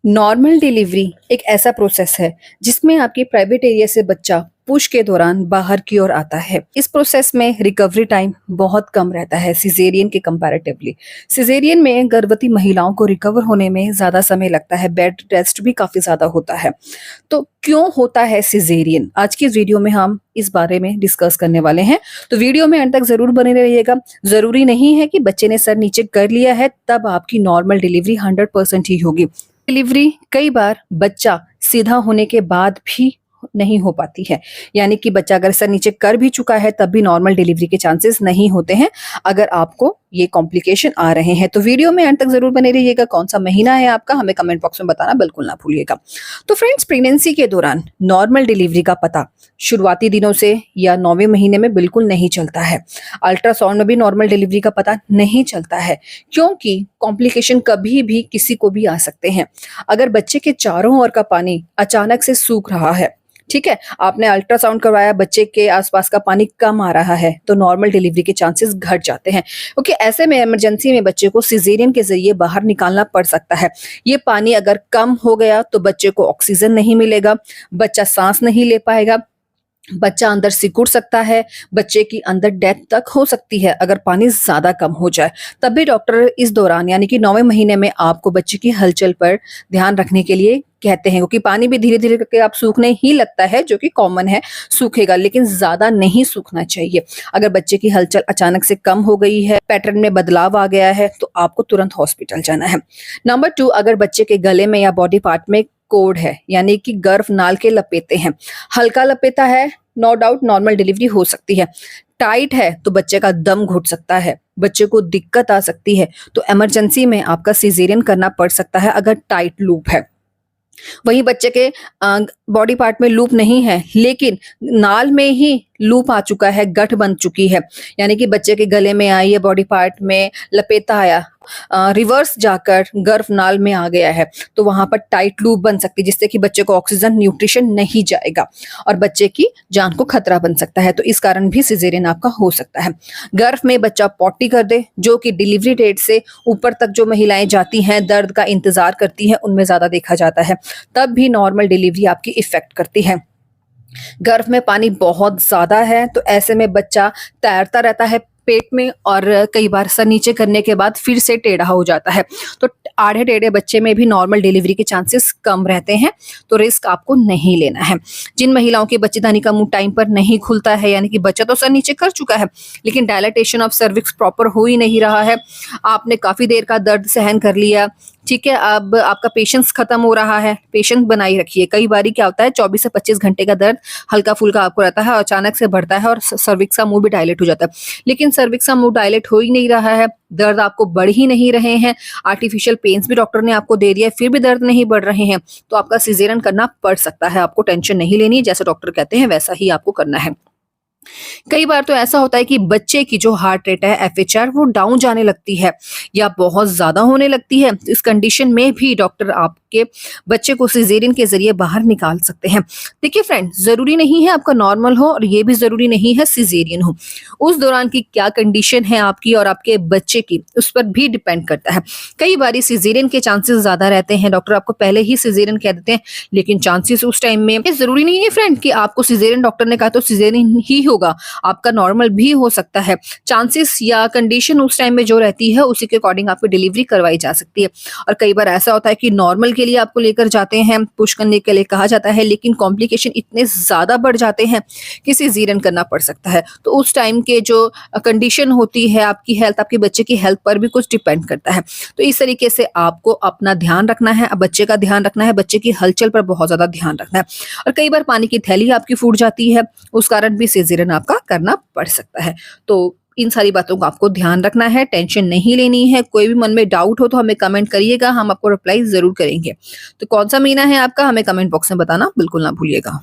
Normal delivery एक ऐसा process है जिसमें आपके प्राइवेट एरिया से बच्चा पुश के दौरान बाहर की ओर आता है। इस प्रोसेस में रिकवरी टाइम बहुत कम रहता है सिजेरियन के कंपैरेटिवली। सिजेरियन में गर्भवती महिलाओं को रिकवर होने में ज्यादा समय लगता है, बेड रेस्ट भी काफी ज्यादा होता है। तो क्यों होता है सिजेरियन? आज की इस वीडियो में हम इस बारे में डिस्कस करने वाले हैं। तो वीडियो में अंत तक जरूर बने रहिएगा। जरूरी नहीं है कि बच्चे ने सर नीचे कर लिया है तब आपकी नॉर्मल डिलीवरी 100% ही होगी। डिलीवरी कई बार बच्चा सीधा होने के बाद भी नहीं हो पाती है, यानी कि बच्चा अगर सर नीचे कर भी चुका है तब भी नॉर्मल डिलीवरी के चांसेस नहीं होते हैं अगर आपको ये कॉम्प्लिकेशन आ रहे हैं। तो वीडियो में अंत तक जरूर बने रहिएगा। कौन सा महीना है आपका, हमें कमेंट बॉक्स में बताना बिल्कुल ना भूलिएगा। तो फ्रेंड्स, प्रेगनेंसी के दौरान नॉर्मल डिलीवरी का पता शुरुआती दिनों से या 9वें महीने में बिल्कुल नहीं चलता है। अल्ट्रासाउंड में भी नॉर्मल डिलीवरी का पता नहीं चलता है, क्योंकि कॉम्प्लिकेशन कभी भी किसी को भी आ सकते हैं। अगर बच्चे के चारों ओर का पानी अचानक से सूख रहा है, ठीक है, आपने अल्ट्रासाउंड करवाया, बच्चे के आसपास का पानी कम आ रहा है, तो नॉर्मल डिलीवरी के चांसेस घट जाते हैं, क्योंकि ऐसे में इमरजेंसी में बच्चे को सिजेरियन के जरिए बाहर निकालना पड़ सकता है। ये पानी अगर कम हो गया तो बच्चे को ऑक्सीजन नहीं मिलेगा, बच्चा सांस नहीं ले पाएगा, बच्चा अंदर सिकुड़ सकता है, बच्चे की अंदर डेथ तक हो सकती है अगर पानी ज्यादा कम हो जाए। तब भी डॉक्टर इस दौरान यानी कि 9वें महीने में आपको बच्चे की हलचल पर ध्यान रखने के लिए कहते हैं, क्योंकि पानी भी धीरे धीरे करके आप सूखने ही लगता है, जो कि कॉमन है, सूखेगा, लेकिन ज्यादा नहीं सूखना चाहिए। अगर बच्चे की हलचल अचानक से कम हो गई है, पैटर्न में बदलाव आ गया है, तो आपको तुरंत हॉस्पिटल जाना है। नंबर 2, अगर बच्चे के गले में या बॉडी पार्ट में कोड है, यानी कि गर्भ नाल के लपेटे हैं, हल्का लपेटा है, नो डाउट नॉर्मल डिलीवरी हो सकती है। टाइट है तो बच्चे का दम घुट सकता है, बच्चे को दिक्कत आ सकती है, तो इमरजेंसी में आपका सिजेरियन करना पड़ सकता है अगर टाइट लूप है। वहीं बच्चे के बॉडी पार्ट में लूप नहीं है, लेकिन नाल में ही लूप आ चुका है, गठ बन चुकी है, यानी कि बच्चे के गले में आई है, बॉडी पार्ट में लपेटा आया, रिवर्स जाकर गर्भ नाल में आ गया है, तो वहां पर टाइट लूप बन सकती है, जिससे कि बच्चे को ऑक्सीजन न्यूट्रिशन नहीं जाएगा और बच्चे की जान को खतरा बन सकता है। तो इस कारण भी सिजेरियन आपका हो सकता है। गर्भ में बच्चा पॉटी कर दे, जो कि डिलीवरी डेट से ऊपर तक जो महिलाएं जाती हैं, दर्द का इंतजार करती हैं, उनमें ज्यादा देखा जाता है, तब भी नॉर्मल डिलीवरी आपकी इफेक्ट करती है। गर्भ में पानी बहुत ज्यादा है तो ऐसे में बच्चा तैरता रहता है पेट में और कई बार सर नीचे करने के बाद फिर से टेढ़ा हो जाता है, तो आधे टेढ़े बच्चे में भी नॉर्मल डिलीवरी के चांसेस कम रहते हैं, तो रिस्क आपको नहीं लेना है। जिन महिलाओं के बच्चेदानी का मुंह टाइम पर नहीं खुलता है, यानी कि बच्चा तो सर नीचे कर चुका है लेकिन डायलाटेशन ऑफ सर्विक्स प्रॉपर हो ही नहीं रहा है, आपने काफी देर का दर्द सहन कर लिया, ठीक है, अब आपका पेशेंस खत्म हो रहा है, पेशेंस बनाई रखिए। कई बारी क्या होता है, 24 से 25 घंटे का दर्द हल्का फुल्का आपको रहता है और अचानक से बढ़ता है और सर्विक्स का मुंह भी डायलेट हो जाता है, लेकिन सर्विक्स का मुंह डायलेट हो ही नहीं रहा है, दर्द आपको बढ़ ही नहीं रहे हैं, आर्टिफिशियल पेन्स भी डॉक्टर ने आपको दे दिया है, फिर भी दर्द नहीं बढ़ रहे हैं, तो आपका सिजेरियन करना पड़ सकता है। आपको टेंशन नहीं लेनी है, जैसे डॉक्टर कहते हैं वैसा ही आपको करना है। कई बार तो ऐसा होता है कि बच्चे की जो हार्ट रेट है, एफएचआर, वो डाउन जाने लगती है या बहुत ज्यादा होने लगती है। इस कंडीशन में भी डॉक्टर आपके बच्चे को सिजेरियन के जरिए बाहर निकाल सकते हैं। देखिए फ्रेंड, जरूरी नहीं है आपका नॉर्मल हो और ये भी जरूरी नहीं है सिजेरियन हो। उस दौरान की क्या कंडीशन है आपकी और आपके बच्चे की, उस पर भी डिपेंड करता है। कई बार सिजेरियन के चांसेस ज्यादा रहते हैं, डॉक्टर आपको पहले ही सिजेरियन कह देते हैं, लेकिन चांसेस उस टाइम में, जरूरी नहीं है फ्रेंड कि आपको सिजेरियन डॉक्टर ने कहा तो सिजेरियन ही होगा, आपका नॉर्मल भी हो सकता है। चांसेस या कंडीशन उस टाइम में जो रहती है उसी के अकॉर्डिंग आपकी डिलीवरी करवाई जा सकती है। और कई बार ऐसा होता है कि नॉर्मल के लिए आपको लेकर जाते हैं, पुश करने के लिए कहा जाता है, लेकिन कॉम्प्लिकेशन इतने ज्यादा बढ़ जाते हैं कि सिजेरियन करना पड़ सकता है। तो उस टाइम के जो कंडीशन होती है, आपकी हेल्थ, आपके बच्चे की हेल्थ पर भी कुछ डिपेंड करता है। तो इस तरीके से आपको अपना ध्यान रखना है, बच्चे का ध्यान रखना है, बच्चे की हलचल पर बहुत ज्यादा ध्यान रखना है। और कई बार पानी की थैली आपकी फूट जाती है, उस कारण भी सिजेरियन आपका करना पड़ सकता है। तो इन सारी बातों को आपको ध्यान रखना है, टेंशन नहीं लेनी है। कोई भी मन में डाउट हो तो हमें कमेंट करिएगा, हम आपको रिप्लाई जरूर करेंगे। तो कौन सा महीना है आपका, हमें कमेंट बॉक्स में बताना बिल्कुल ना भूलिएगा।